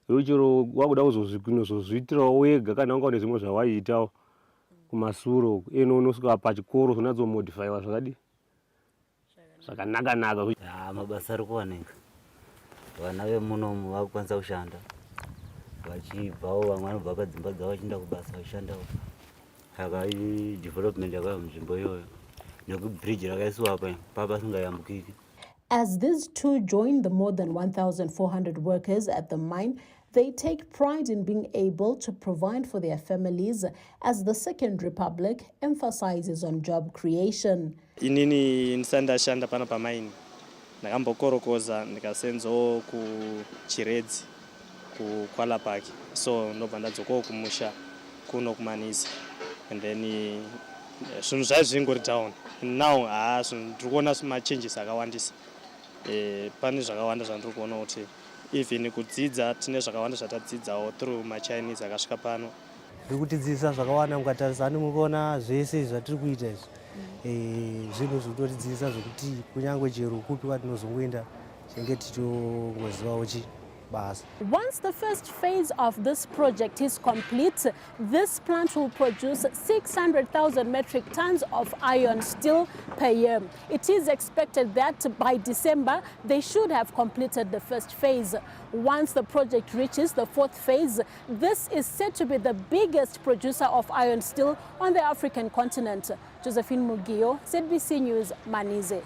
Chero wakuda kuzozviitirawo wega kana wanga une zvimwe zvawaita kumasuro eno unosvika pachikoro zvonadzomodifaiwa zvakadi zvakanaka. Mabasa ari kuwanika, vana vemunomu vakukwanisa kushanda vachibvawo, vamwe vanobva padzimba dzavo vachienda kubasa vachishandawo. Saka development yakauya munzvimbo iyoyo nekubridge rakaiswa apa papasingayambukiki. As these two join the more than 1,400 workers at the mine, they take pride in being able to provide for their families as the Second Republic emphasizes on job creation. Inini ndisandashanda pana pamaini. Ndakambokorokoza ndikasenzawo kuchiredzi kuKwala Park. So ndobva ndadzokawo kumusha kuno kumanisa. And then zvinhu zvazvingori down. Now ndiri kuona ma changes akawandisa. Pane zvakawanda zvandiri kuona kuti even kudzidza tine zvakawanda zvatadzidzawo through maChinese akasvika pano. Ndikutidzidzisa zvakawanda mukatarisana mukuona zvese zvatiri kuita izvi. Zvinhu zvinotidzidzisa zvokuti kunyangwe chero kupi kwatinozongoenda tinenge tichongozivawo basa. Once the first phase of this project is complete, this plant will produce 600,000 metric tons of iron steel per year. It is expected that by December, they should have completed the first phase. Once the project reaches the fourth phase, this is said to be the biggest producer of iron steel on the African continent. Josephine Mugio, ZBC News, Manize.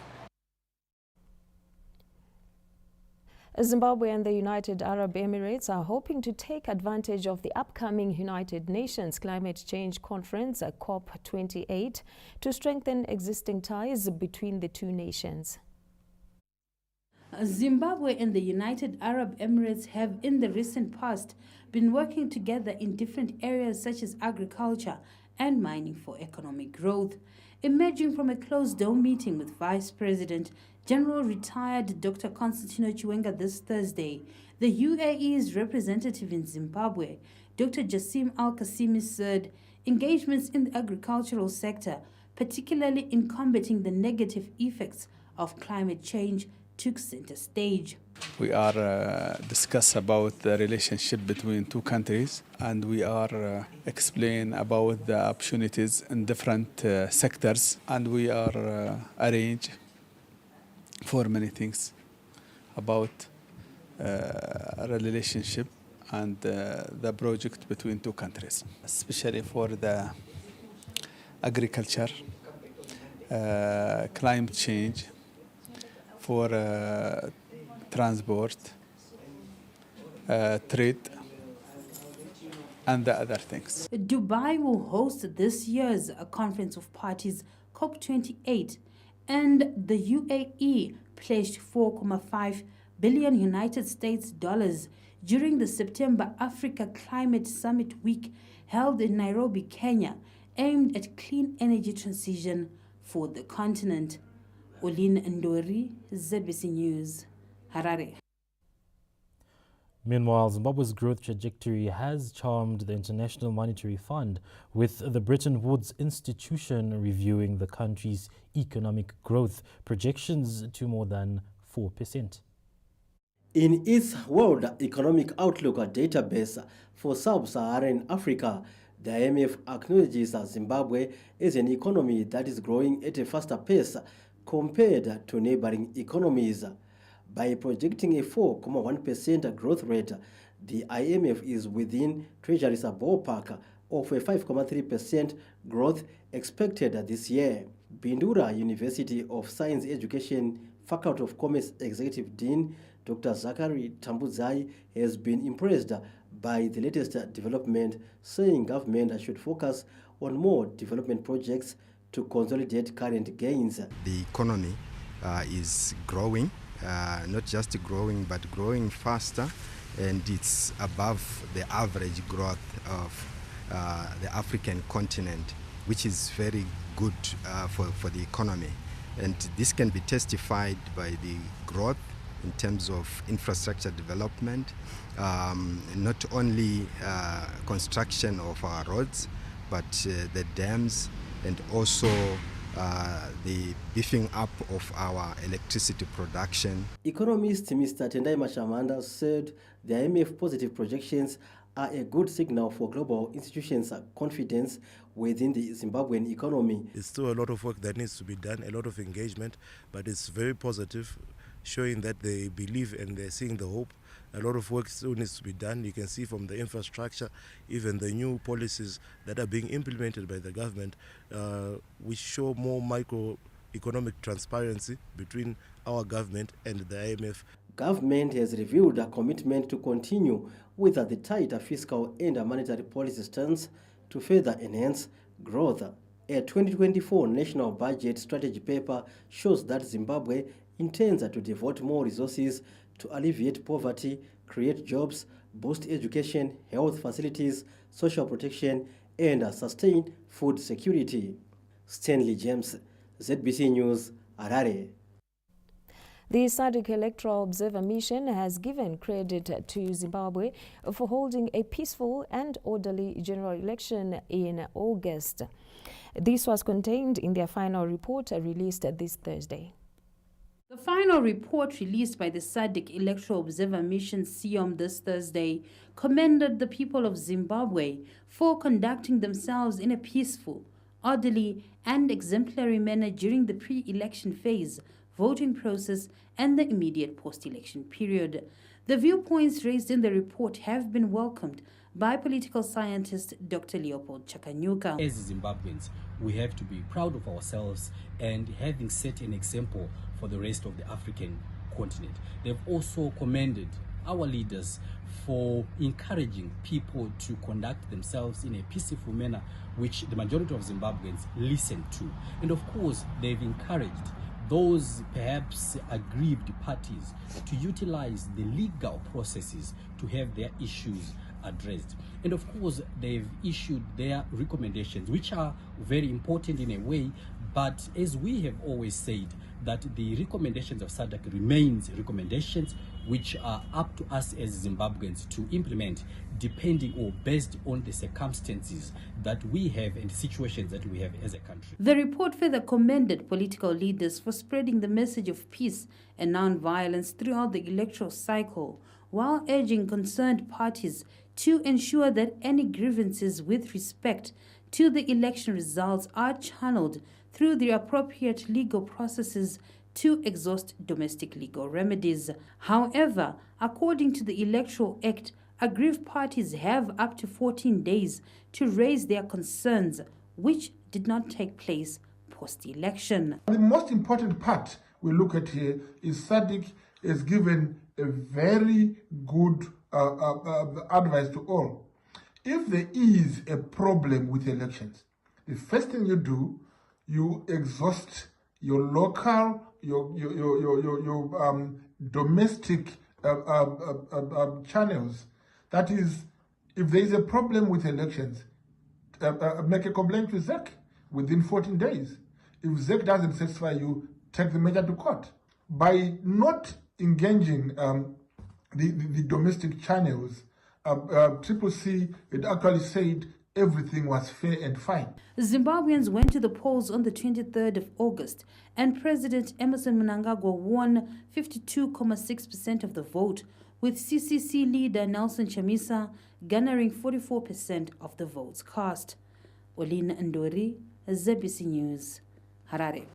Zimbabwe and the United Arab Emirates are hoping to take advantage of the upcoming United Nations Climate Change Conference, COP28, to strengthen existing ties between the two nations. Zimbabwe and the United Arab Emirates have in the recent past been working together in different areas such as agriculture and mining for economic growth. Emerging from a closed-door meeting with Vice President General retired Dr. Constantino Chiwenga this Thursday, the UAE's representative in Zimbabwe, Dr. Jassim Al-Qasimi, said engagements in the agricultural sector, particularly in combating the negative effects of climate change, took center stage. We are discuss about the relationship between two countries, and we are explain about the opportunities in different sectors, and we are arrange for many things about a relationship and the project between two countries, especially for the agriculture, climate change, for transport, trade, and the other things. Dubai will host this year's Conference of Parties, COP28, and the UAE pledged $4.5 billion United States dollars during the September Africa Climate Summit Week held in Nairobi, Kenya, aimed at clean energy transition for the continent. Olin Ndori, ZBC News, Harare. Meanwhile, Zimbabwe's growth trajectory has charmed the International Monetary Fund, with the Bretton Woods institution reviewing the country's economic growth projections to more than 4%. In its World Economic Outlook database for Sub-Saharan Africa, the IMF acknowledges Zimbabwe as an economy that is growing at a faster pace compared to neighboring economies. By projecting a 4.1% growth rate, the IMF is within Treasury's ballpark of a 5.3% growth expected this year. Bindura University of Science Education Faculty of Commerce Executive Dean Dr. Zachary Tambuzai has been impressed by the latest development, saying government should focus on more development projects to consolidate current gains. The economy is growing, not just growing, but growing faster, and it's above the average growth of the African continent, which is very good for the economy. And this can be testified by the growth in terms of infrastructure development, not only construction of our roads, but the dams, and also the beefing up of our electricity production. Economist Mr. Tendai Mashamanda said the IMF positive projections are a good signal for global institutions' confidence within the Zimbabwean economy. It's still a lot of work that needs to be done, a lot of engagement, but it's very positive, showing that they believe and they're seeing the hope. A lot of work still needs to be done. You can see from the infrastructure, even the new policies that are being implemented by the government, which show more microeconomic transparency between our government and the IMF. Government has revealed a commitment to continue with the tighter fiscal and monetary policy stance to further enhance growth. A 2024 national budget strategy paper shows that Zimbabwe intends to devote more resources to alleviate poverty, create jobs, boost education, health facilities, social protection, and sustain food security. Stanley James, ZBC News, Harare. The SADC Electoral Observer Mission has given credit to Zimbabwe for holding a peaceful and orderly general election in August. This was contained in their final report released this Thursday. The final report released by the SADC Electoral Observer Mission SIOM this Thursday commended the people of Zimbabwe for conducting themselves in a peaceful, orderly and exemplary manner during the pre-election phase, voting process and the immediate post-election period. The viewpoints raised in the report have been welcomed by political scientist Dr. Leopold Chakanyuka. As Zimbabweans, we have to be proud of ourselves and having set an example for the rest of the African continent. They've also commended our leaders for encouraging people to conduct themselves in a peaceful manner, which the majority of Zimbabweans listen to. And of course, they've encouraged those perhaps aggrieved parties to utilize the legal processes to have their issues addressed. And of course, they've issued their recommendations, which are very important in a way, but as we have always said, that the recommendations of SADC remains recommendations which are up to us as Zimbabweans to implement, depending or based on the circumstances that we have and situations that we have as a country. The report further commended political leaders for spreading the message of peace and non-violence throughout the electoral cycle, while urging concerned parties to ensure that any grievances with respect to the election results are channeled through the appropriate legal processes to exhaust domestic legal remedies. However, according to the Electoral Act, aggrieved parties have up to 14 days to raise their concerns, which did not take place post-election. The most important part we look at here is SADC has given a very good advice to all. If there is a problem with elections, the first thing you do, you exhaust your local, your domestic channels. That is, if there is a problem with elections, make a complaint to ZEC within 14 days. If ZEC doesn't satisfy you, take the matter to court. By not engaging the domestic channels, CCC had actually said everything was fair and fine. Zimbabweans went to the polls on the 23rd of August, and President Emmerson Mnangagwa won 52.6% of the vote, with CCC leader Nelson Chamisa garnering 44% of the votes cast. Olina Ndori, ZBC News, Harare.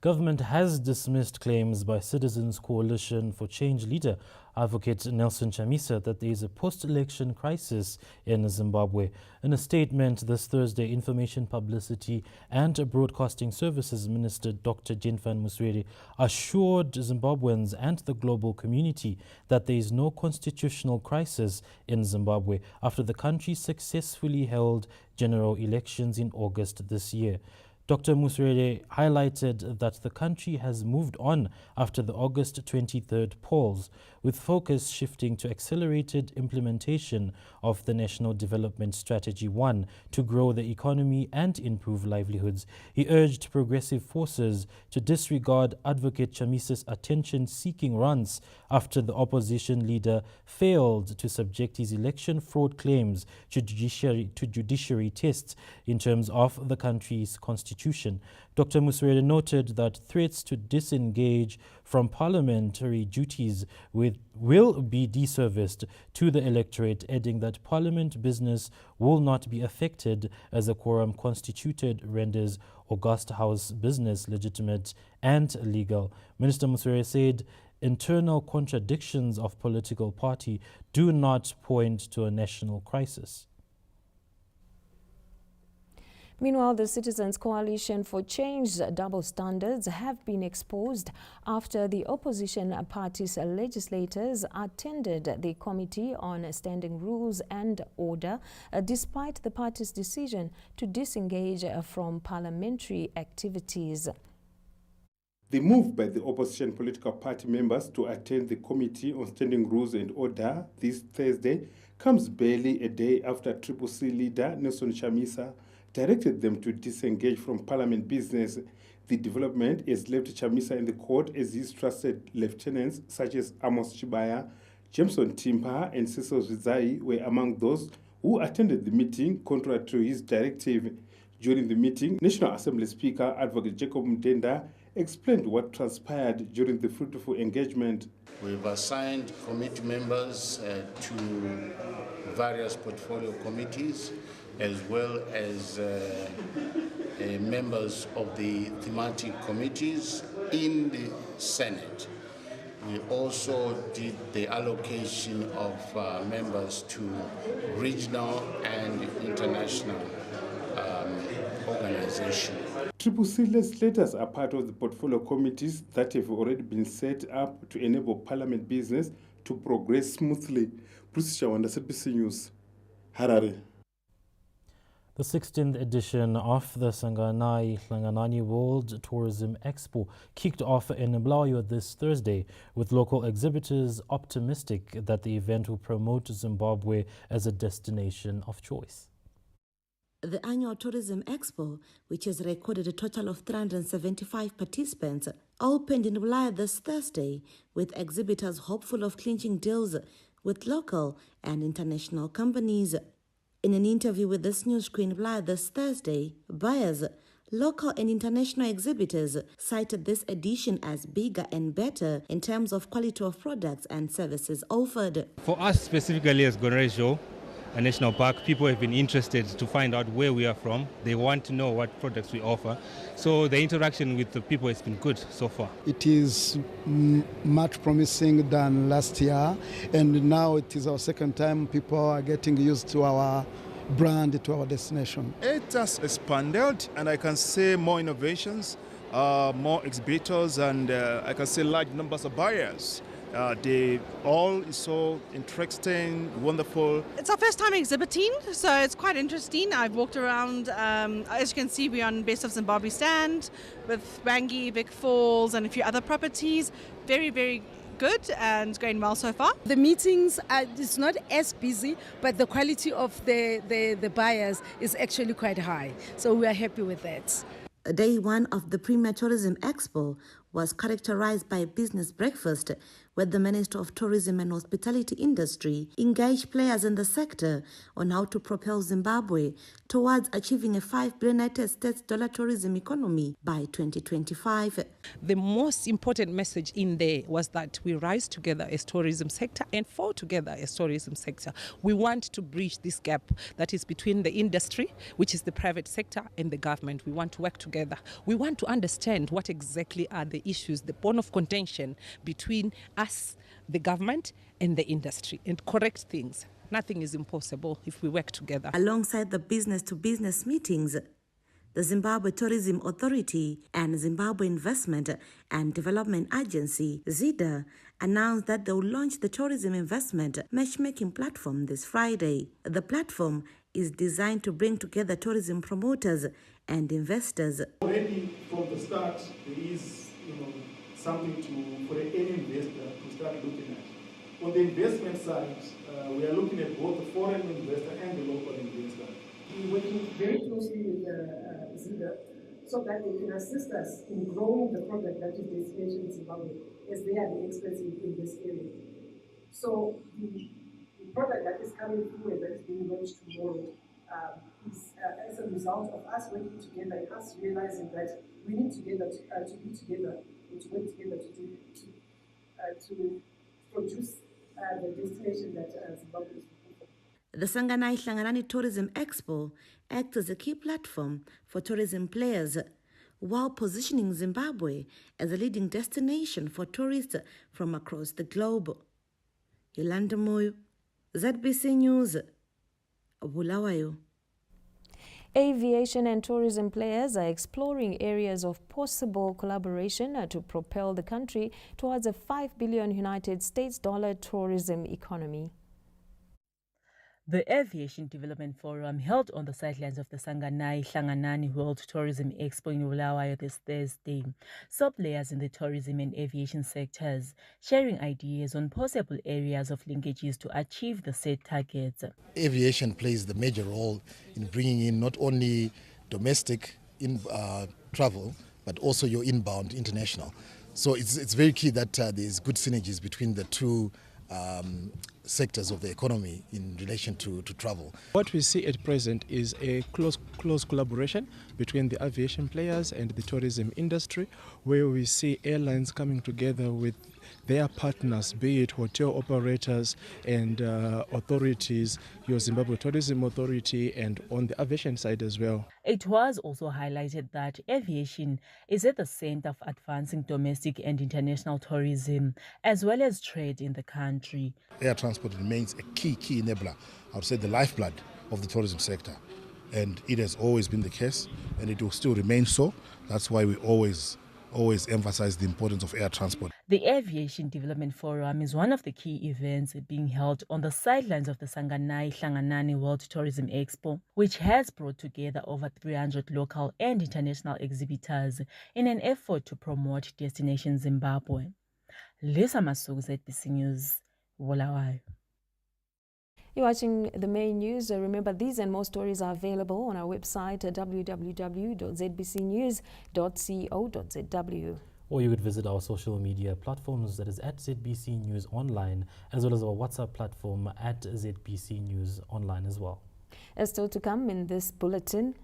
Government has dismissed claims by Citizens Coalition for Change leader Advocate Nelson Chamisa that there is a post-election crisis in Zimbabwe. In a statement this Thursday, Information, Publicity and Broadcasting Services Minister Dr. Jenfan Muswere assured Zimbabweans and the global community that there is no constitutional crisis in Zimbabwe after the country successfully held general elections in August this year. Dr. Muswere highlighted that the country has moved on after the August 23rd polls, with focus shifting to accelerated implementation of the National Development Strategy 1 to grow the economy and improve livelihoods. He urged progressive forces to disregard Advocate Chamisa's attention-seeking runs after the opposition leader failed to subject his election fraud claims to judiciary tests in terms of the country's constitution. constitution. Dr. Muswere noted that threats to disengage from parliamentary duties will be disserviced to the electorate, adding that parliament business will not be affected as a quorum constituted renders August House business legitimate and legal. Minister Muswere said internal contradictions of political party do not point to a national crisis. Meanwhile, the Citizens Coalition for Change's double standards have been exposed after the opposition party's legislators attended the Committee on Standing Rules and Order, despite the party's decision to disengage from parliamentary activities. The move by the opposition political party members to attend the Committee on Standing Rules and Order this Thursday comes barely a day after Triple C leader Nelson Chamisa directed them to disengage from parliament business. The development has left Chamisa in the court as his trusted lieutenants such as Amos Chibaya, Jameson Timpa and Cecil Zwizai were among those who attended the meeting contrary to his directive. During the meeting, National Assembly Speaker Advocate Jacob Mtenda explained what transpired during the fruitful engagement. We've assigned committee members to various portfolio committees, as well as members of the thematic committees in the Senate. We also did the allocation of members to regional and international organizations. Triple C legislators are part of the portfolio committees that have already been set up to enable parliament business to progress smoothly. Bruce Shawanda, CBC News, Harare. The 16th edition of the Hlanganani World Tourism Expo kicked off in Bulawayo this Thursday, with local exhibitors optimistic that the event will promote Zimbabwe as a destination of choice. The annual Tourism Expo, which has recorded a total of 375 participants, opened in Bulawayo this Thursday, with exhibitors hopeful of clinching deals with local and international companies. In an interview with this news screen Bulawayo this Thursday, buyers, local and international exhibitors cited this edition as bigger and better in terms of quality of products and services offered. For us specifically as Goneresho, a national park, people have been interested to find out where we are from. They want to know what products we offer. So the interaction with the people has been good so far. It is much promising than last year, and now it is our second time people are getting used to our brand, to our destination. It has expanded, and I can say more innovations, more exhibitors, and I can say large numbers of buyers. They all is so interesting, wonderful. It's our first time exhibiting, so it's quite interesting. I've walked around, as you can see, we're on Best of Zimbabwe stand with Wangi, Big Falls and a few other properties. Very, very good and going well so far. The meetings it's not as busy, but the quality of the buyers is actually quite high. So we are happy with that. Day one of the Premier Tourism Expo was characterized by a business breakfast where the Minister of Tourism and Hospitality Industry engaged players in the sector on how to propel Zimbabwe towards achieving a $5 billion United States tourism economy by 2025. The most important message in there was that we rise together as tourism sector and fall together as tourism sector. We want to bridge this gap that is between the industry, which is the private sector, and the government. We want to work together. We want to understand what exactly are the issues, the bone of contention between us, the government, and the industry, and correct things. Nothing is impossible if we work together. Alongside the business-to-business meetings, the Zimbabwe Tourism Authority and Zimbabwe Investment and Development Agency, ZIDA, announced that they will launch the tourism investment matchmaking platform this Friday. The platform is designed to bring together tourism promoters and investors. Already from the start, there is something for any investor to start looking at. On the investment side, we are looking at both the foreign investor and the local investor. We're working very closely with ZIDA so that they can assist us in growing the product that is Destination Zimbabwe, as they are the experts in this area. So the product that is coming through and that is being launched tomorrow is as a result of us working together and us realizing that we need together to be together and to work together to produce the destination that Zimbabwe is looking for. The Sanganai Hlanganani Tourism Expo acts as a key platform for tourism players, while positioning Zimbabwe as a leading destination for tourists from across the globe. Yolanda Moyo, ZBC News, Bulawayo. Aviation and tourism players are exploring areas of possible collaboration to propel the country towards a $5 billion United States tourism economy. The Aviation Development Forum held on the sidelines of the Sanganai Hlanganani World Tourism Expo in Bulawayo this Thursday saw players in the tourism and aviation sectors sharing ideas on possible areas of linkages to achieve the set targets. Aviation plays the major role in bringing in not only domestic travel, but also your inbound international. So it's very key that there's good synergies between the two sectors of the economy in relation to travel. What we see at present is a close collaboration between the aviation players and the tourism industry, where we see airlines coming together with their partners, be it hotel operators and authorities, your Zimbabwe Tourism Authority, and on the aviation side as well. It was also highlighted that aviation is at the center of advancing domestic and international tourism, as well as trade in the country. Air transport remains a key enabler, I would say the lifeblood of the tourism sector. And it has always been the case, and it will still remain so. That's why we always emphasize the importance of air transport. The Aviation Development Forum is one of the key events being held on the sidelines of the Sanganai Hlanganani World Tourism Expo, which has brought together over 300 local and international exhibitors in an effort to promote Destination Zimbabwe. Lisa Masuku, ZBC News, Bulawayo. You're watching the main news. Remember, these and more stories are available on our website at www.zbcnews.co.zw. Or you could visit our social media platforms, that is at ZBC News Online, as well as our WhatsApp platform at ZBC News Online as well. Still to come in this bulletin.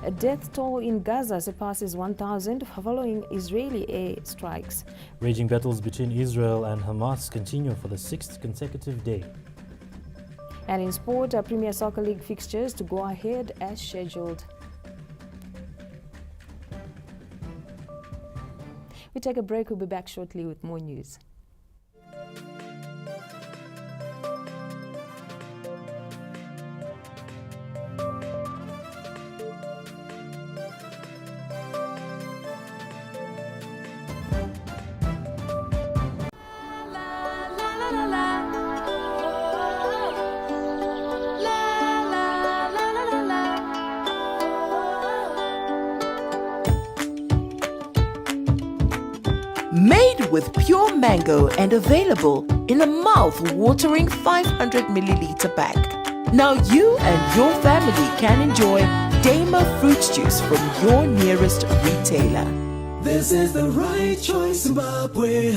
A death toll in Gaza surpasses 1,000 following Israeli air strikes. Raging battles between Israel and Hamas continue for the 6th consecutive day. And in sport, Premier Soccer League fixtures to go ahead as scheduled. We take a break. We'll be back shortly with more news. Made with pure mango and available in a mouth-watering 500 milliliter pack. Now you and your family can enjoy Damer fruit juice from your nearest retailer. This is the right choice, Zimbabwe.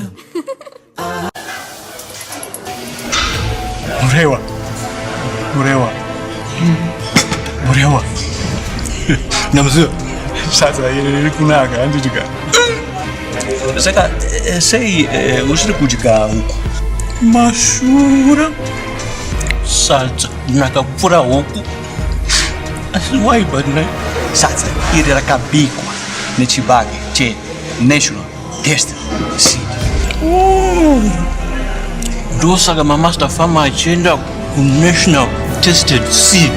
Murewa. Namzu. Sasa yiri kunaka anditika. Saka sei usiri kudya huku. Mashura. Salsa nakapfura huku. Asi why but na salsa iri rakabikwa nechibage che national test seed. Ndosaka mamaster farmer achenda ku national tested seed.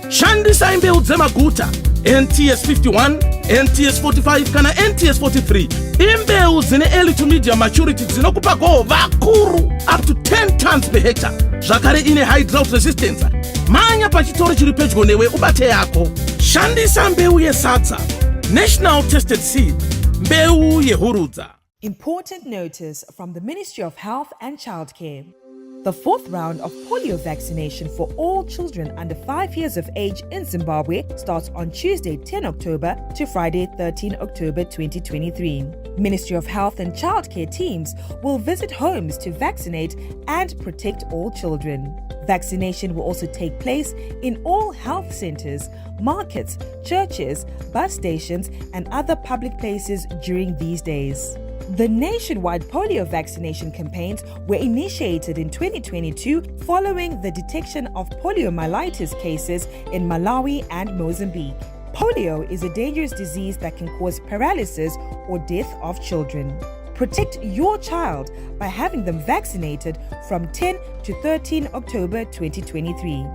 Shandisa mbeu dzemaguta NTS 51, NTS 45 kana NTS 43. Imbeu zine early to medium maturity dzinokupa vakuru up to 10 tons per hectare. Zvakare ine high drought resistance. Manya pachitoro chiri pedyo newe ubate yako. Shandisa mbeu yesadza. National tested seed. Mbeu yehurudza. Important notice from the Ministry of Health and Childcare. The 4th round of polio vaccination for all children under 5 years of age in Zimbabwe starts on Tuesday 10 October to Friday 13 October 2023. Ministry of Health and Childcare teams will visit homes to vaccinate and protect all children. Vaccination will also take place in all health centers, markets, churches, bus stations, and other public places during these days. The nationwide polio vaccination campaigns were initiated in 2022 following the detection of poliomyelitis cases in Malawi and Mozambique. Polio is a dangerous disease that can cause paralysis or death of children. Protect your child by having them vaccinated from 10 to 13 October 2023.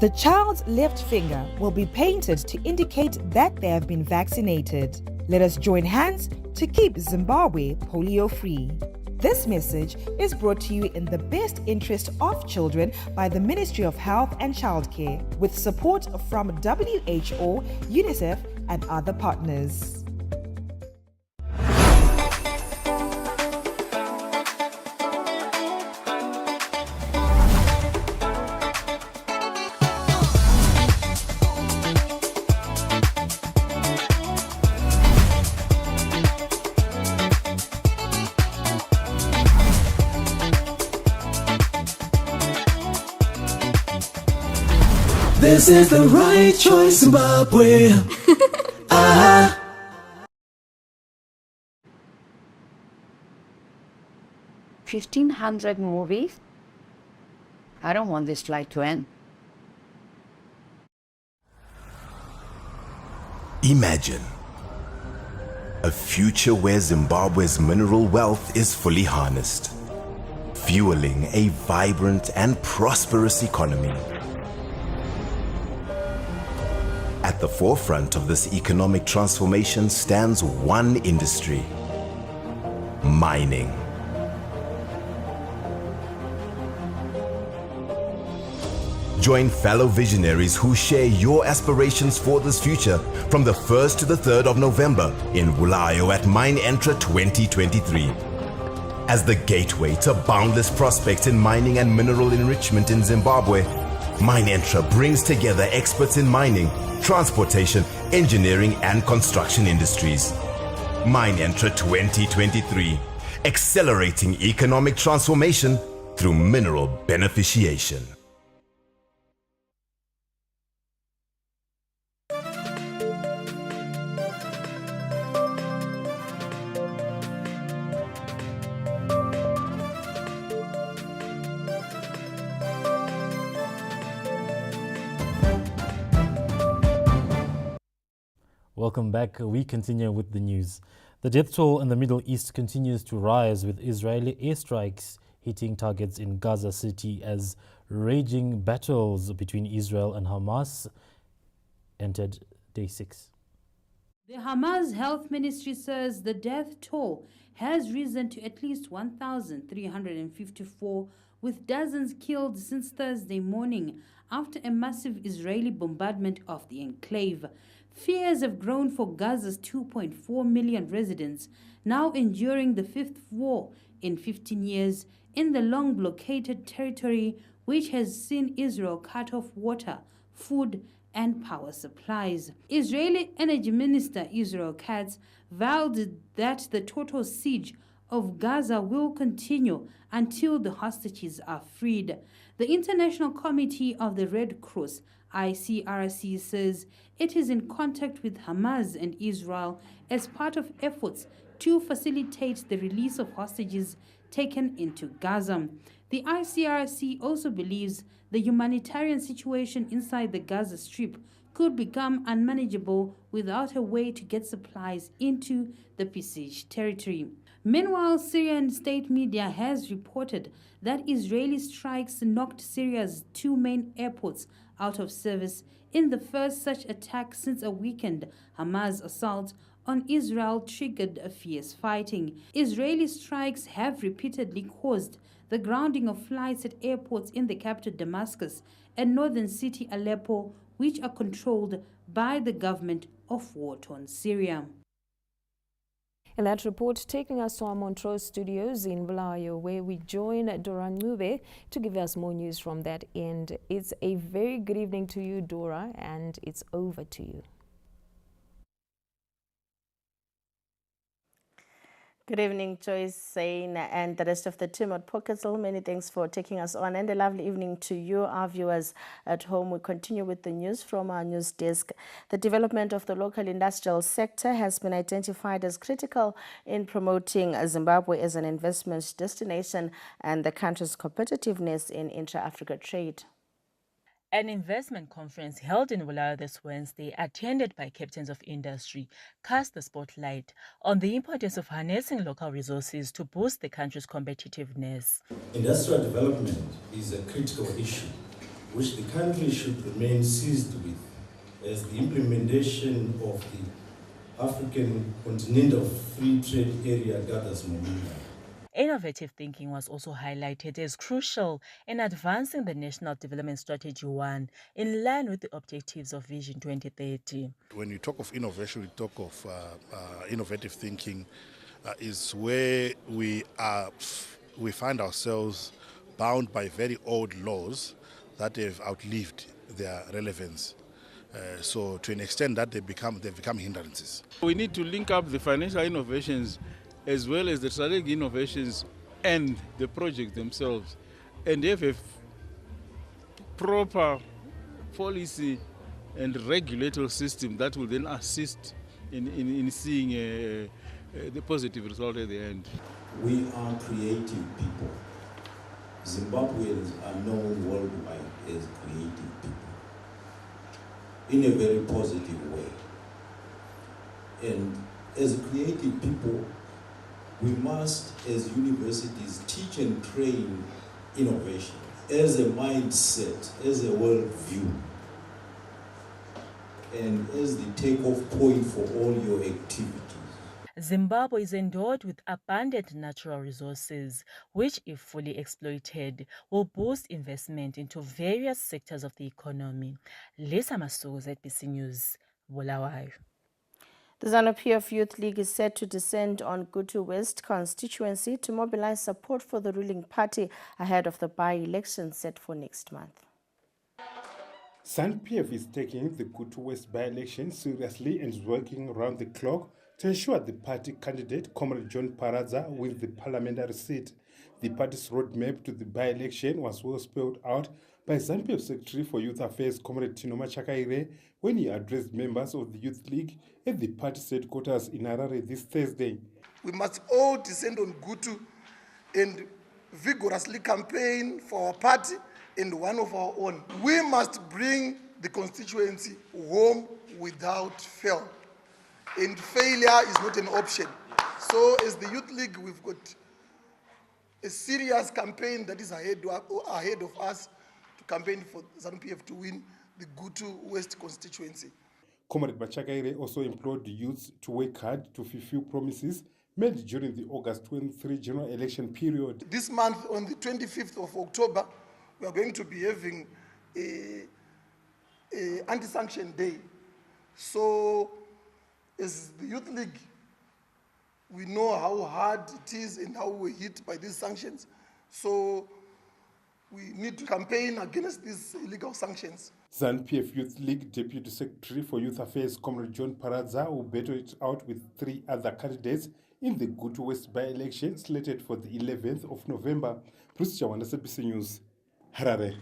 The child's left finger will be painted to indicate that they have been vaccinated. Let us join hands to keep Zimbabwe polio-free. This message is brought to you in the best interest of children by the Ministry of Health and Childcare, with support from WHO, UNICEF, and other partners. This is the right choice, Zimbabwe. 1,500 movies? I don't want this flight to end. Imagine a future where Zimbabwe's mineral wealth is fully harnessed, fueling a vibrant and prosperous economy. At the forefront of this economic transformation stands one industry: mining. Join fellow visionaries who share your aspirations for this future from the 1st to the 3rd of November in Bulawayo at Mine Entra 2023. As the gateway to boundless prospects in mining and mineral enrichment in Zimbabwe, Mine Entra brings together experts in mining, transportation, engineering, and construction industries. Mine Entra 2023, accelerating economic transformation through mineral beneficiation. Welcome back. We continue with the news. The death toll in the Middle East continues to rise, with Israeli airstrikes hitting targets in Gaza City as raging battles between Israel and Hamas entered day 6. The Hamas Health Ministry says the death toll has risen to at least 1,354, with dozens killed since Thursday morning after a massive Israeli bombardment of the enclave. Fears have grown for Gaza's 2.4 million residents, now enduring the fifth war in 15 years in the long blockaded territory, which has seen Israel cut off water, food, and power supplies. Israeli Energy Minister Israel Katz vowed that the total siege of Gaza will continue until the hostages are freed. The International Committee of the Red Cross, ICRC, says it is in contact with Hamas and Israel as part of efforts to facilitate the release of hostages taken into Gaza. The ICRC also believes the humanitarian situation inside the Gaza Strip could become unmanageable without a way to get supplies into the besieged territory. Meanwhile, Syrian state media has reported that Israeli strikes knocked Syria's two main airports out of service in the first such attack since a weekend Hamas assault on Israel triggered a fierce fighting. Israeli strikes have repeatedly caused the grounding of flights at airports in the capital Damascus and northern city Aleppo, which are controlled by the government of war-torn Syria. And that report taking us to our Montrose studios in Bulawayo, where we join Dora Ncube to give us more news from that end. It's a very good evening to you, Dora, and it's over to you. Good evening, Joyce, Zane, and the rest of the team at Pocketsville. Many thanks for taking us on, and a lovely evening to you, our viewers at home. We continue with the news from our news desk. The development of the local industrial sector has been identified as critical in promoting Zimbabwe as an investment destination and the country's competitiveness in intra-Africa trade. An investment conference held in Bulawayo this Wednesday, attended by captains of industry, cast the spotlight on the importance of harnessing local resources to boost the country's competitiveness. Industrial development is a critical issue which the country should remain seized with as the implementation of the African Continental Free Trade Area gathers momentum. Innovative thinking was also highlighted as crucial in advancing the National Development Strategy 1 in line with the objectives of Vision 2030. When we talk of innovation, we talk of innovative thinking is where we find ourselves bound by very old laws that have outlived their relevance. So to an extent that they've become hindrances. We need to link up the financial innovations as well as the strategic innovations and the projects themselves, and have a proper policy and regulatory system that will then assist in seeing the positive result at the end. We are creative people. Zimbabweans are known worldwide as creative people in a very positive way. And as creative people, we must, as universities, teach and train innovation as a mindset, as a worldview, and as the takeoff point for all your activities. Zimbabwe is endowed with abundant natural resources, which, if fully exploited, will boost investment into various sectors of the economy. Lisa Masuku, ZBC News, Bulawayo. The ZANU-PF Youth League is set to descend on Gutu West constituency to mobilize support for the ruling party ahead of the by-election set for next month. ZANU-PF is taking the Gutu West by-election seriously and is working around the clock to ensure the party candidate, Comrade John Paradza, wins the parliamentary seat. The party's roadmap to the by-election was well spelled out by ZANU-PF Secretary for Youth Affairs, Comrade Tino Machakaire, when he addressed members of the Youth League at the party's headquarters in Harare this Thursday. We must all descend on Gutu and vigorously campaign for our party and one of our own. We must bring the constituency home without fail. And failure is not an option. So as the Youth League, we've got a serious campaign that is ahead of us to campaign for ZANU-PF to win the Gutu West constituency. Comrade Machakaire also implored the youths to work hard to fulfill promises made during the August 23 general election period. This month, on the 25th of October, we are going to be having a anti-sanction day. So, as the Youth League, we know how hard it is and how we're hit by these sanctions. So, we need to campaign against these illegal sanctions. ZANU-PF Youth League Deputy Secretary for Youth Affairs, Comrade John Paradza, will battle it out with 3 other candidates in the Gutu West by-election slated for the 11th of November. Bruce Chawanda, ZBC News, Harare.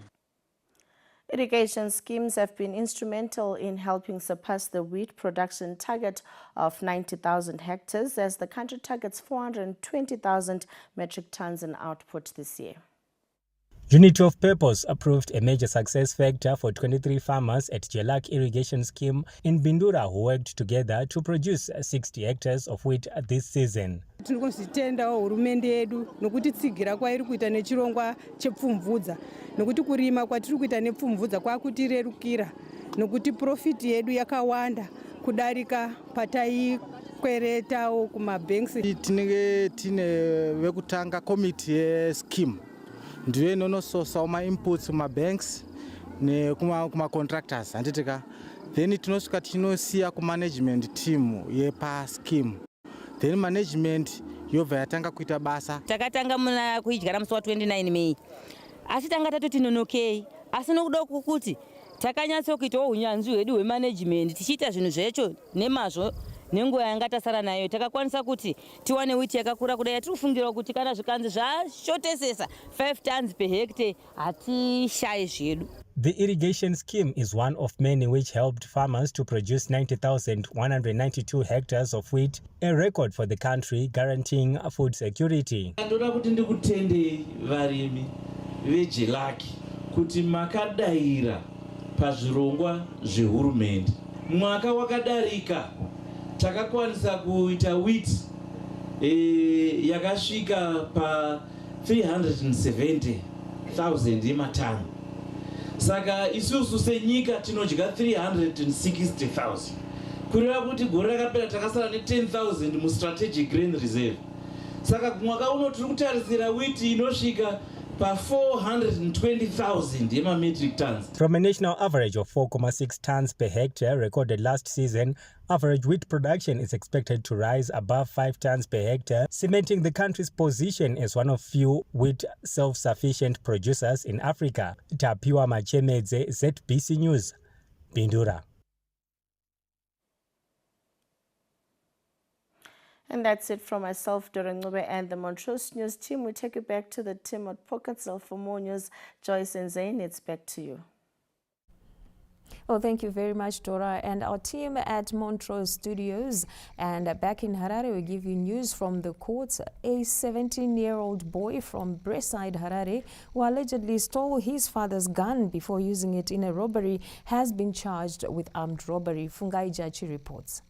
Irrigation schemes have been instrumental in helping surpass the wheat production target of 90,000 hectares as the country targets 420,000 metric tons in output this year. Unity of Purpose approved a major success factor for 23 farmers at Jelak Irrigation Scheme in Bindura who worked together to produce 60 hectares of wheat this season. Tinozvitendawo hurumende yedu nokutitsigira kwairi kuita nechirongwa chepfumvudza nokuti kurima kwatiri kuita nepfumvudza kwakutirerukira nokuti profiti yedu yakawanda kudarika pataikweretawo kumabhenks. Tinenge tine vekutanga komiti yescheme ndiyo inonososawo mainputs kumabanks nekumacontractors handitika, then tinosvika tinosiya kumanagement team yepascheme, then management yobva yatanga kuita basa. Takatanga muna kuidyara musi wa 29 May asi tanga tatoti nonokei, asi nokuda kuti takanyatsokuitawo unyanzvi hwedu hwemanagement tichiita zvinhu zvecho nemazvo nenguva yanga tasara nayo takakwanisa kuti tiwane wheat yakakura kudai yatiri kufungira kuti kana zvikanzi zvashotesesa 5 tons per hectare hatishayi zvedu. The irrigation scheme is one of many which helped farmers to produce 90,192 hectares of wheat, a record for the country, guaranteeing food security. Ndoda kuti ndikutendei varimi vejelaki kuti makadaira pazvirongwa zvehurumende. Mwaka wakadarika takakwanisa kuita wheat yakasvika pa 370,000 yematani. Saka isusu senyika tinodya 360,000. Kureva kuti gore rakapera takasara ne10,000 mu-strategic grain reserve. Saka mwaka uno tiri kutarisira wheat inosvika pa 420,000 metric tons. From a national average of 4.6 tons per hectare recorded last season, average wheat production is expected to rise above 5 tons per hectare, cementing the country's position as one of few wheat self-sufficient producers in Africa. Tapiwa Machemedze, ZBC News, Bindura. And that's it from myself, Dora Ngube, and the Montrose News team. We take you back to the team at Pocketsville for more news. Joyce and Zain, it's back to you. Well, thank you very much, Dora, and our team at Montrose Studios. And back in Harare, we give you news from the courts. A 17-year-old boy from Breside, Harare, who allegedly stole his father's gun before using it in a robbery, has been charged with armed robbery. Fungai Jachi reports.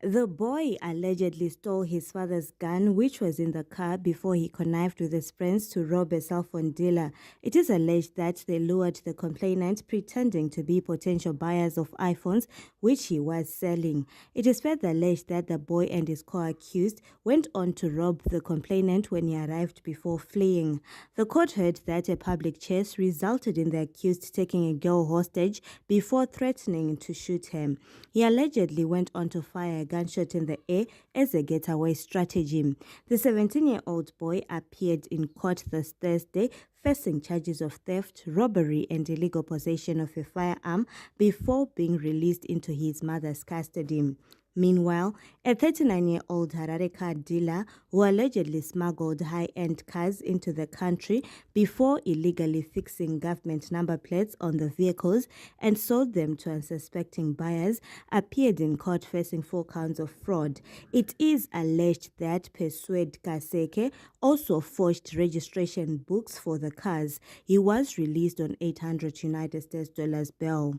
The boy allegedly stole his father's gun, which was in the car, before he connived with his friends to rob a cell phone dealer. It is alleged that they lured the complainant, pretending to be potential buyers of iPhones, which he was selling. It is further alleged that the boy and his co-accused went on to rob the complainant when he arrived before fleeing. The court heard that a public chase resulted in the accused taking a girl hostage before threatening to shoot him. He allegedly went on to fire a gunshot in the air as a getaway strategy. The 17-year-old boy appeared in court this Thursday, facing charges of theft, robbery, and illegal possession of a firearm before being released into his mother's custody. Meanwhile, a 39-year-old Harare car dealer who allegedly smuggled high-end cars into the country before illegally fixing government number plates on the vehicles and sold them to unsuspecting buyers appeared in court facing 4 counts of fraud. It is alleged that Persuade Kaseke also forged registration books for the cars. He was released on $800 United States bail.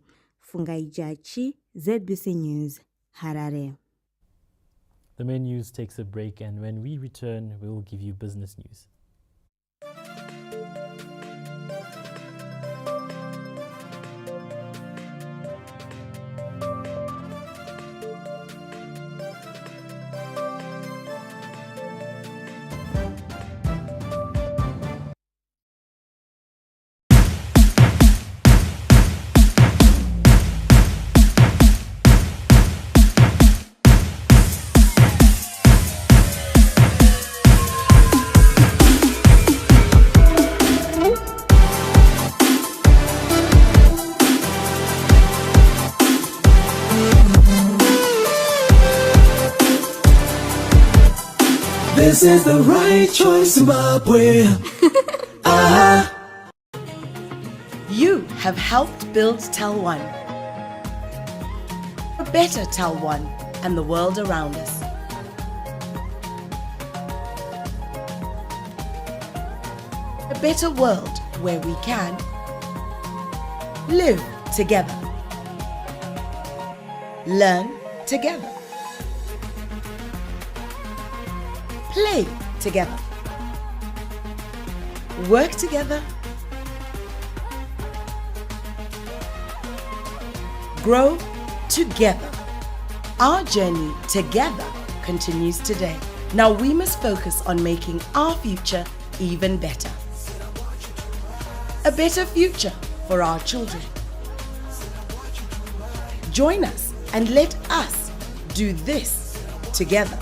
Fungai Jachi, ZBC News, Harare. The main news takes a break, and when we return, we will give you business news. This is the right choice, Zimbabwe. You have helped build Tel One, a better Tel One and the world around us. A better world where we can live together, learn together, play together, work together, grow together. Our journey together continues today. Now we must focus on making our future even better. A better future for our children. Join us and let us do this together.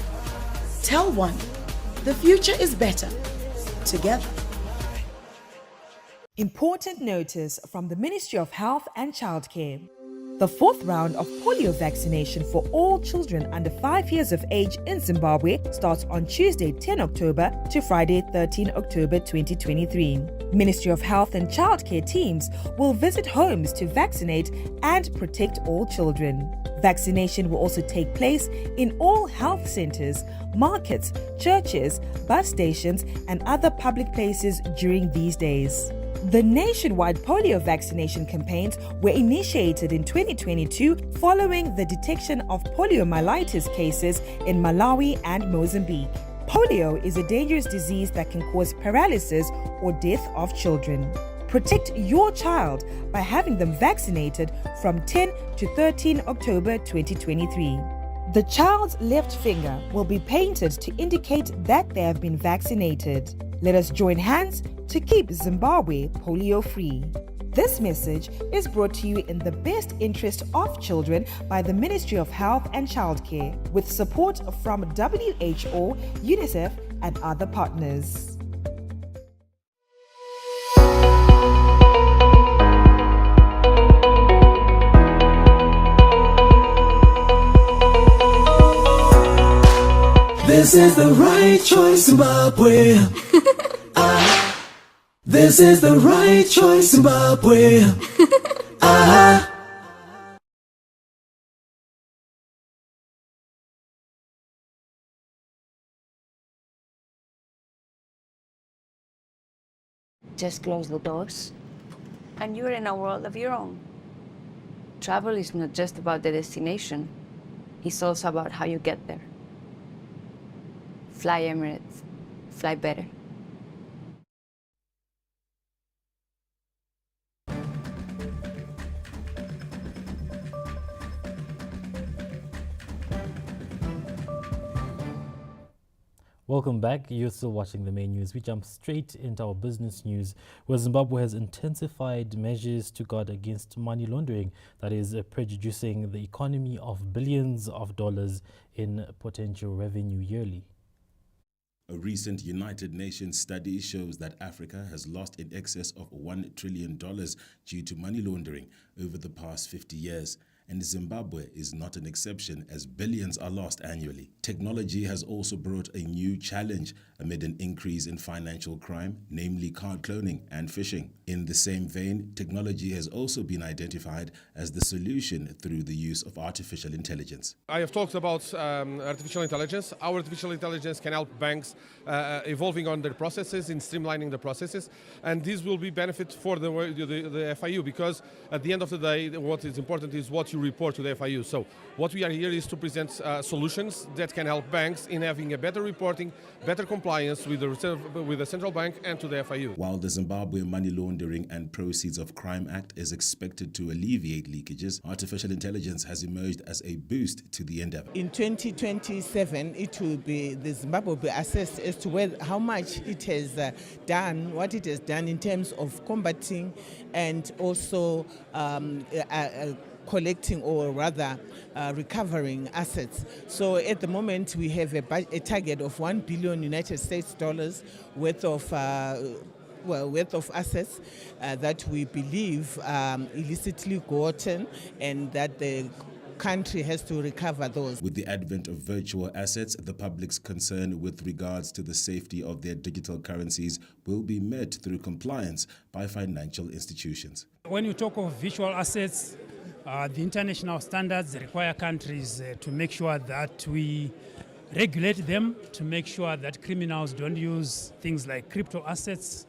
Tel One, the future is better together. Important notice from the Ministry of Health and Childcare. The fourth round of polio vaccination for all children under 5 years of age in Zimbabwe starts on Tuesday 10 October to Friday 13 October 2023. Ministry of Health and Childcare teams will visit homes to vaccinate and protect all children. Vaccination will also take place in all health centers, markets, churches, bus stations, and other public places during these days. The nationwide polio vaccination campaigns were initiated in 2022 following the detection of poliomyelitis cases in Malawi and Mozambique. Polio is a dangerous disease that can cause paralysis or death of children. Protect your child by having them vaccinated from 10 to 13 October 2023. The child's left finger will be painted to indicate that they have been vaccinated. Let us join hands to keep Zimbabwe polio-free. This message is brought to you in the best interest of children by the Ministry of Health and Childcare, with support from WHO, UNICEF, and other partners. This is the right choice, Zimbabwe. This is the right choice, Zimbabwe. Just close the doors, and you're in a world of your own. Travel is not just about the destination, it's also about how you get there. Fly Emirates, fly better. Welcome back. You're still watching the main news. We jump straight into our business news, where Zimbabwe has intensified measures to guard against money laundering that is prejudicing the economy of billions of dollars in potential revenue yearly. A recent United Nations study shows that Africa has lost in excess of $1 trillion due to money laundering over the past 50 years. And Zimbabwe is not an exception, as billions are lost annually. Technology has also brought a new challenge amid an increase in financial crime, namely card cloning and phishing. In the same vein, technology has also been identified as the solution through the use of artificial intelligence. I have talked about artificial intelligence. Our artificial intelligence can help banks evolving on their processes, in streamlining the processes, and this will be benefit for the FIU, because at the end of the day, what is important is what you report to the FIU. So what we are here is to present solutions that can help banks in having a better reporting, better compliance with the central bank and to the FIU. While the Zimbabwe Money Laundering and Proceeds of Crime Act is expected to alleviate leakages, artificial intelligence has emerged as a boost to the endeavor. In 2027, it will be, the Zimbabwe will be assessed as to how much it has done, what it has done in terms of combating and also collecting, or rather recovering assets. So at the moment we have a target of $1 billion United States dollars worth of assets that we believe illicitly gotten, and that the country has to recover those. With the advent of virtual assets, the public's concern with regards to the safety of their digital currencies will be met through compliance by financial institutions. When you talk of virtual assets, the international standards require countries to make sure that we regulate them, to make sure that criminals don't use things like crypto assets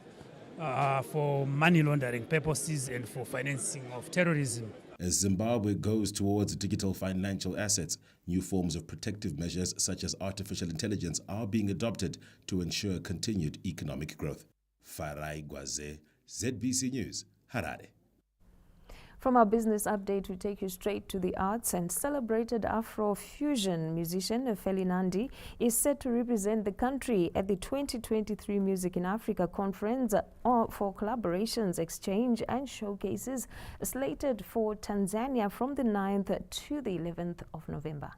for money laundering purposes and for financing of terrorism. As Zimbabwe goes towards digital financial assets, new forms of protective measures such as artificial intelligence are being adopted to ensure continued economic growth. Farai Gwaze, ZBC News, Harare. From our business update, we take you straight to the arts, and celebrated Afro-fusion musician Feli Nandi is set to represent the country at the 2023 Music in Africa Conference for collaborations, exchange and showcases slated for Tanzania from the 9th to the 11th of November.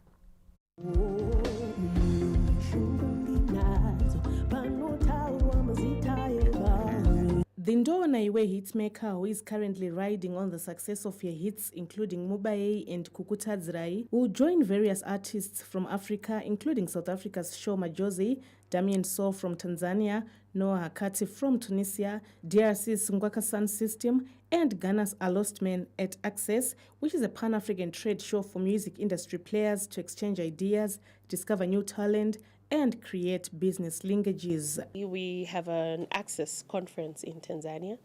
The Ndonaiwe hitmaker, who is currently riding on the success of her hits including Mubaye and Kukutadzirai, will join various artists from Africa, including South Africa's Sho Majozi, Damien Soul from Tanzania, Noah Hakati from Tunisia, DRC's Ngwaka Sound System, and Ghana's A Lost Man at Access, which is a Pan-African trade show for music industry players to exchange ideas, discover new talent, and create business linkages. We have an Access conference in Tanzania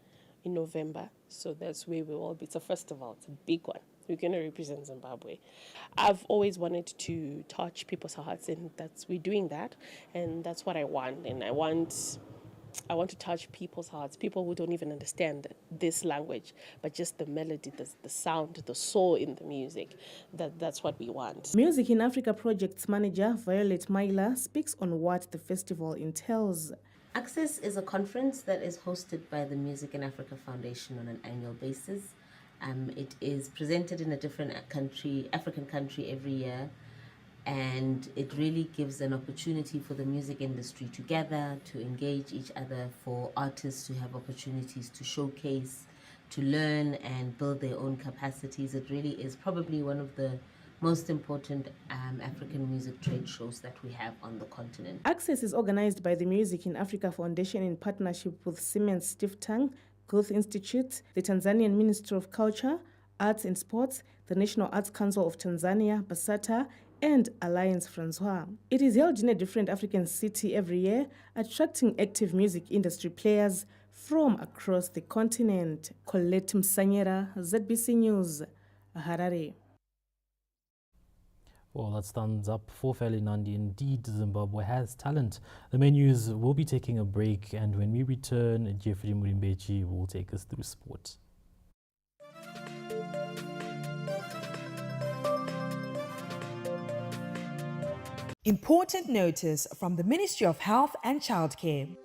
in November, so that's where we will be. It's a festival, it's a big one. We're going to represent Zimbabwe. I've always wanted to touch people's hearts, and we're doing that, and that's what I want. And I want to touch people's hearts, people who don't even understand this language, but just the melody, the sound, the soul in the music. That's what we want. Music in Africa Projects Manager Violet Myla speaks on what the festival entails. Access is a conference that is hosted by the Music in Africa Foundation on an annual basis. It is presented in a different African country every year, and it really gives an opportunity for the music industry to gather, to engage each other, for artists to have opportunities to showcase, to learn and build their own capacities. It really is probably one of the most important African music trade shows that we have on the continent. Access is organized by the Music in Africa Foundation in partnership with Siemens Stiftung, Growth Institute, the Tanzanian Ministry of Culture, Arts and Sports, the National Arts Council of Tanzania, BASATA, and Alliance Francois. It is held in a different African city every year, attracting active music industry players from across the continent. Colette Msanyera, ZBC News, Harare. Well, that's thumbs up for Nandi. Indeed, Zimbabwe has talent. The menus will be taking a break, and when we return, Jeffrey Murimbechi will take us through sport. Important notice from the Ministry of Health and Childcare.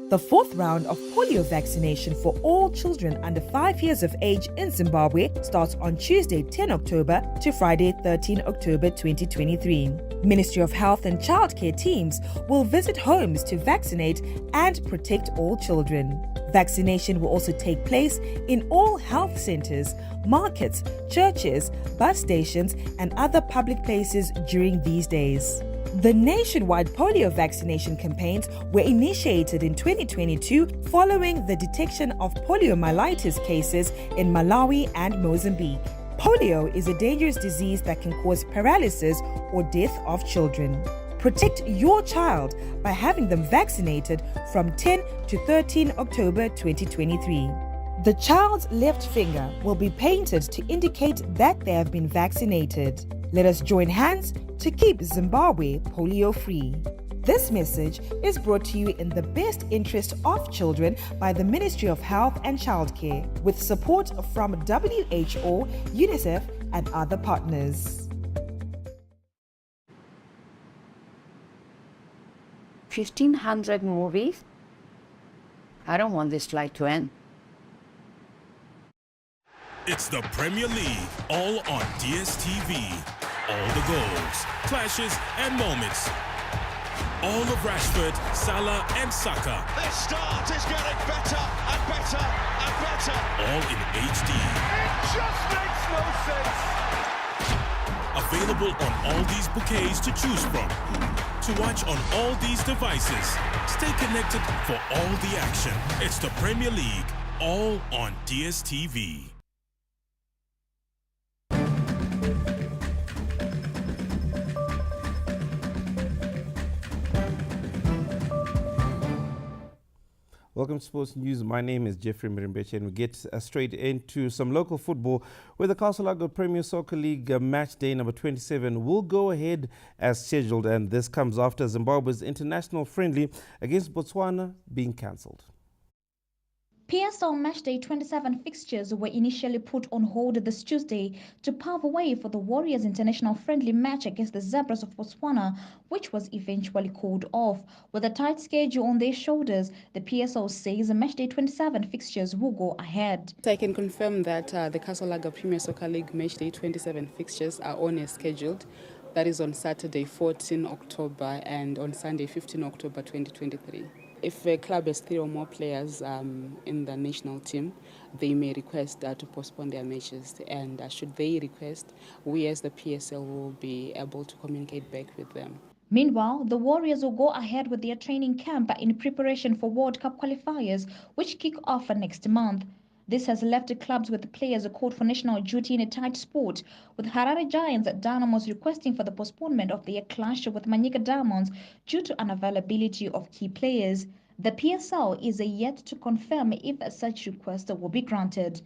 The fourth round of polio vaccination for all children under 5 years of age in Zimbabwe starts on Tuesday 10 October to Friday 13 October 2023. Ministry of Health and Childcare teams will visit homes to vaccinate and protect all children. Vaccination will also take place in all health centers, markets, churches, bus stations, and other public places during these days. The nationwide polio vaccination campaigns were initiated in 2022 following the detection of poliomyelitis cases in Malawi and Mozambique. Polio is a dangerous disease that can cause paralysis or death of children. Protect your child by having them vaccinated from 10 to 13 October 2023. The child's left finger will be painted to indicate that they have been vaccinated. Let us join hands to keep Zimbabwe polio-free. This message is brought to you in the best interest of children by the Ministry of Health and Childcare, with support from WHO, UNICEF, and other partners. 1,500 movies? I don't want this flight to end. It's the Premier League, all on DSTV. All the goals, clashes, and moments. All of Rashford, Salah, and Saka. This start is getting better and better and better. All in HD. It just makes no sense. Available on all these bouquets to choose from. To watch on all these devices. Stay connected for all the action. It's the Premier League, all on DSTV. Welcome to Sports News. My name is Jeffrey Murimbechi, and we get straight into some local football, where the Castle Lago Premier Soccer League match day number 27 will go ahead as scheduled, and this comes after Zimbabwe's international friendly against Botswana being cancelled. PSL Matchday 27 fixtures were initially put on hold this Tuesday to pave way for the Warriors international friendly match against the Zebras of Botswana, which was eventually called off. With a tight schedule on their shoulders, the PSL says the Matchday 27 fixtures will go ahead. I can confirm that the Castle Lago Premier Soccer League Matchday 27 fixtures are on as scheduled. That is on Saturday 14 October and on Sunday 15 October 2023. If a club has 3 or more players in the national team, they may request to postpone their matches. And should they request, we as the PSL will be able to communicate back with them. Meanwhile, the Warriors will go ahead with their training camp in preparation for World Cup qualifiers, which kick off next month. This has left clubs with players called for national duty in a tight spot, with Harare Giants Dynamos requesting for the postponement of their clash with Manyika Diamonds due to unavailability of key players. The PSL is yet to confirm if such request will be granted.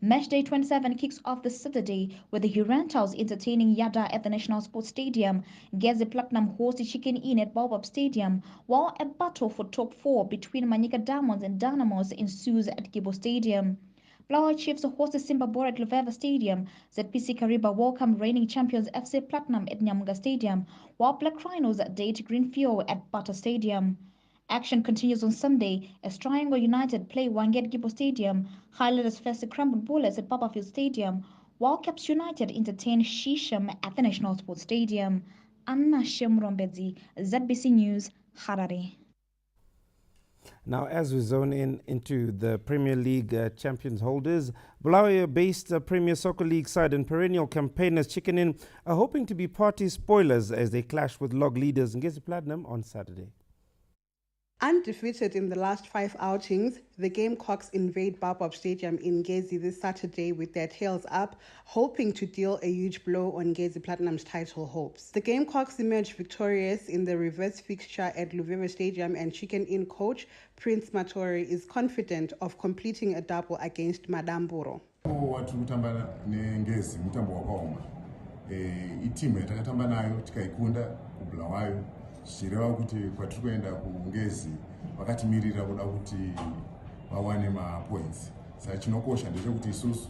Matchday 27 kicks off this Saturday with the Hurantals entertaining Yada at the National Sports Stadium. Gezi Platinum hosts Chicken Inn at Baobab Stadium, while a battle for top 4 between Manyika Diamonds and Dynamos ensues at Gibo Stadium. Flower Chiefs host Simba Bora at Luveva Stadium. ZPC Kariba welcome reigning champions FC Platinum at Nyamunga Stadium, while Black Rhinos date Greenfield at Bata Stadium. Action continues on Sunday as Triangle United play Wangi at Gibo Stadium, Highlanders face the Cramble Bullets at Babafield Stadium, while Caps United entertain Shisham at the National Sports Stadium. Anna Shemrombedzi, ZBC News, Harare. Now, as we zone into the Premier League champions holders, Bulawayo-based Premier Soccer League side and perennial campaigners Chicken Inn are hoping to be party spoilers as they clash with log leaders Ngezi Platinum on Saturday. Undefeated in the last 5 outings, the Gamecocks invade Baobab Stadium in Ngezi this Saturday with their tails up, hoping to deal a huge blow on Ngezi Platinum's title hopes. The Gamecocks emerged victorious in the reverse fixture at Luveva Stadium, and Chicken Inn coach Prince Matori is confident of completing a double against Madamburo. Itimu yatakatamba nayo tikaikunda kuBulawayo zvireva kuti kwatiri kuenda kuNgezi vakatimirira kuda kuti vawane mapoints. Saka chinokosha ndechekuti isusu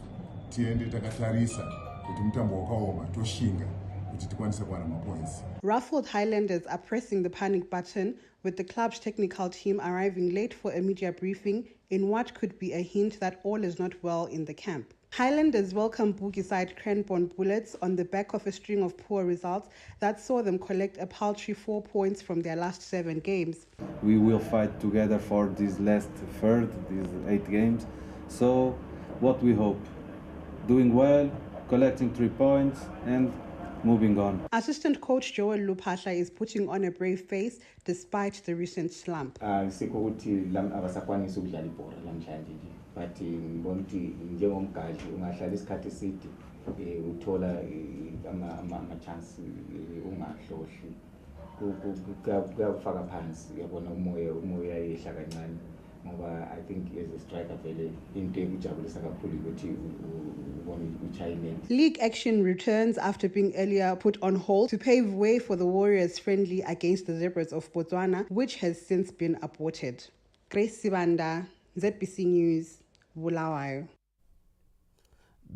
tiende takatarisa kuti mutambo wakaoma toshinga kuti tikwanise kuwana mapoints. Ruffled Highlanders are pressing the panic button, with the club's technical team arriving late for a media briefing in what could be a hint that all is not well in the camp. Highlanders welcome Boogie side Cranbourne Bullets on the back of a string of poor results that saw them collect a paltry 4 points from their last 7 games. We will fight together for this last third, these 8 games. So what we hope, doing well, collecting 3 points and moving on. Assistant coach Joel Lupasha is putting on a brave face despite the recent slump. But ngibona ukuthi njengomgaji ungahlala isikhathi eside uthola ama-chance ungahlohli kuyakufaka phansi uyabona umoya yehla kancane ngoba I think as a striker vele into ekujabulisa kakhulu ukuthi ubone uchayine. League action returns after being earlier put on hold to pave way for the Warriors friendly against the Zebras of Botswana, which has since been aborted. Grace Sibanda, ZBC News, Bulawayo.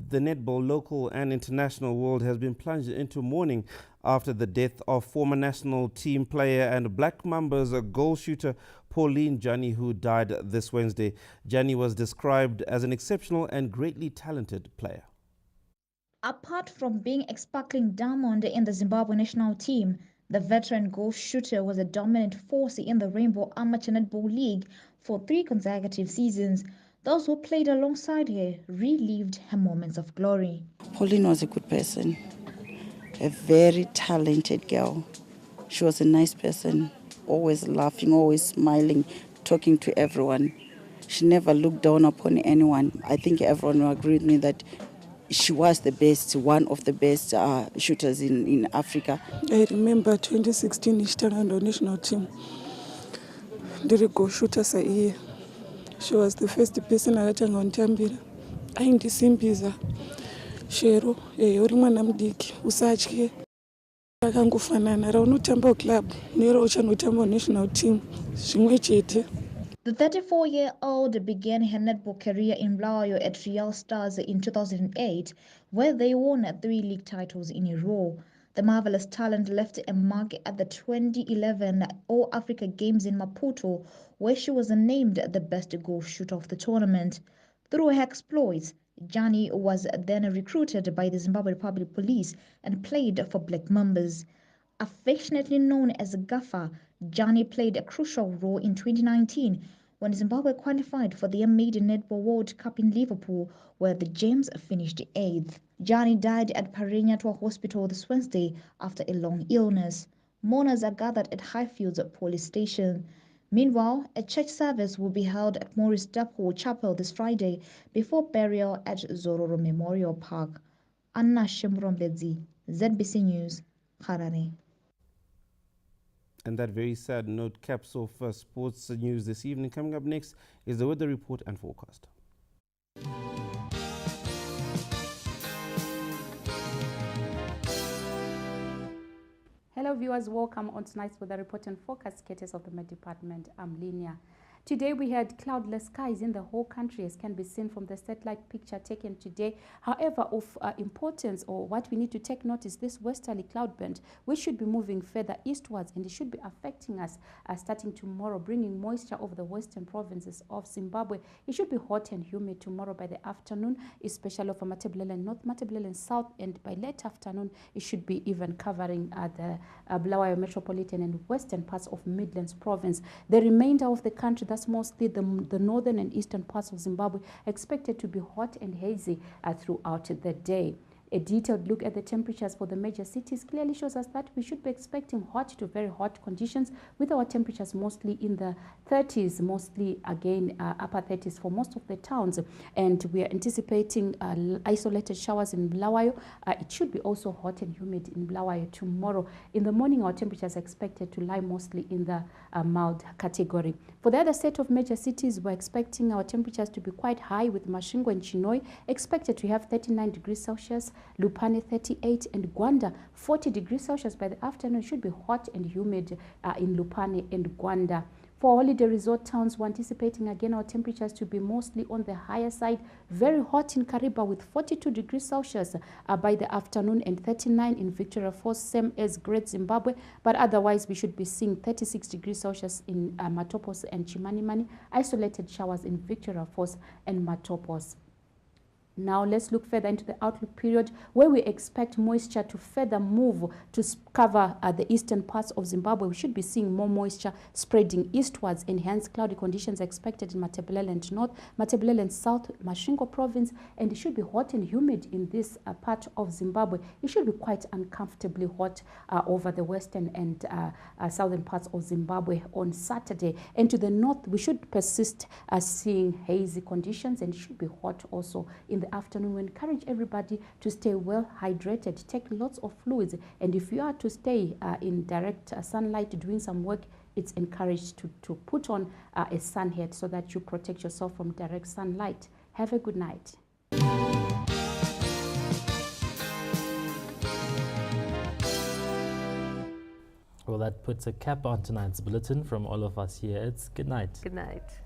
The netball local and international world has been plunged into mourning after the death of former national team player and Black Mamba's goal shooter Pauline Jani, who died this Wednesday. Jani was described as an exceptional and greatly talented player. Apart from being a sparkling diamond in the Zimbabwe national team, the veteran goal shooter was a dominant force in the Rainbow Amateur Netball League for 3 consecutive seasons. Those who played alongside her relived her moments of glory. Pauline was a good person, a very talented girl. She was a nice person, always laughing, always smiling, talking to everyone. She never looked down upon anyone. I think everyone will agree with me that she was the best, one of the best shooters in Africa. I remember 2016 she turned on the national team. Did go shooters a year. She was the first person I turned on Tambira. I in the Simbiza. Shero, uri mwana mdiki, usachike. Akangofanana raunotamba club, nero uchanotamba national team. Zvimwe chete. The 34-year-old began her netball career in Bulawayo at Real Stars in 2008, where they won 3 league titles in a row. The marvelous talent left a mark at the 2011 All-Africa Games in Maputo, where she was named the best goal shooter of the tournament. Through her exploits, Jani was then recruited by the Zimbabwe Republic Police and played for Black Mambas. Affectionately known as Gaffa, Gianni played a crucial role in 2019 when Zimbabwe qualified for the maiden Netball World Cup in Liverpool, where the Gems finished 8th. Gianni died at Parenyatua Hospital this Wednesday after a long illness. Mourners are gathered at Highfields Police Station. Meanwhile, a church service will be held at Morris Dapple Chapel this Friday before burial at Zororo Memorial Park. Anna Shemrombedzi, ZBC News, Harare. And that very sad note caps off sports news this evening. Coming up next is the weather report and forecast. Hello viewers, welcome on tonight's weather report and forecast courtesy of the Met Department. I'm Linia. Today we had cloudless skies in the whole country, as can be seen from the satellite picture taken today. However, of importance, or what we need to take note, is this westerly cloud band, which should be moving further eastwards, and it should be affecting us starting tomorrow, bringing moisture over the western provinces of Zimbabwe. It should be hot and humid tomorrow by the afternoon, especially over Matabeleland, North Matabeleland South, and by late afternoon it should be even covering the Bulawayo metropolitan and western parts of Midlands province. The remainder of the country, that's mostly the northern and eastern parts of Zimbabwe, expected to be hot and hazy throughout the day. A detailed look at the temperatures for the major cities clearly shows us that we should be expecting hot to very hot conditions, with our temperatures mostly in the 30s, mostly again upper 30s for most of the towns. And we are anticipating isolated showers in Bulawayo. It should be also hot and humid in Bulawayo tomorrow. In the morning, our temperatures are expected to lie mostly in the mild category. For the other set of major cities, we're expecting our temperatures to be quite high, with Masvingo and Chinhoyi expected to have 39 degrees Celsius, Lupane 38, and Gwanda 40 degrees Celsius by the afternoon. It should be hot and humid in Lupane and Gwanda. For holiday resort towns, we're anticipating again our temperatures to be mostly on the higher side. Very hot in Kariba with 42 degrees Celsius by the afternoon, and 39 in Victoria Falls, same as Great Zimbabwe. But otherwise, we should be seeing 36 degrees Celsius in Matopos and Chimanimani, isolated showers in Victoria Falls and Matopos. Now let's look further into the outlook period, where we expect moisture to further move to cover the eastern parts of Zimbabwe. We should be seeing more moisture spreading eastwards, and hence cloudy conditions expected in Matabeleland North, Matabeleland South, Masvingo province, and it should be hot and humid in this part of Zimbabwe. It should be quite uncomfortably hot over the western and southern parts of Zimbabwe on Saturday. And to the north, we should persist seeing hazy conditions, and it should be hot also in the afternoon. We encourage everybody to stay well hydrated, take lots of fluids, and if you are to stay in direct sunlight doing some work, it's encouraged to put on a sun hat so that you protect yourself from direct sunlight. Have a good night. Well, that puts a cap on tonight's bulletin from all of us here. It's good night. Good night.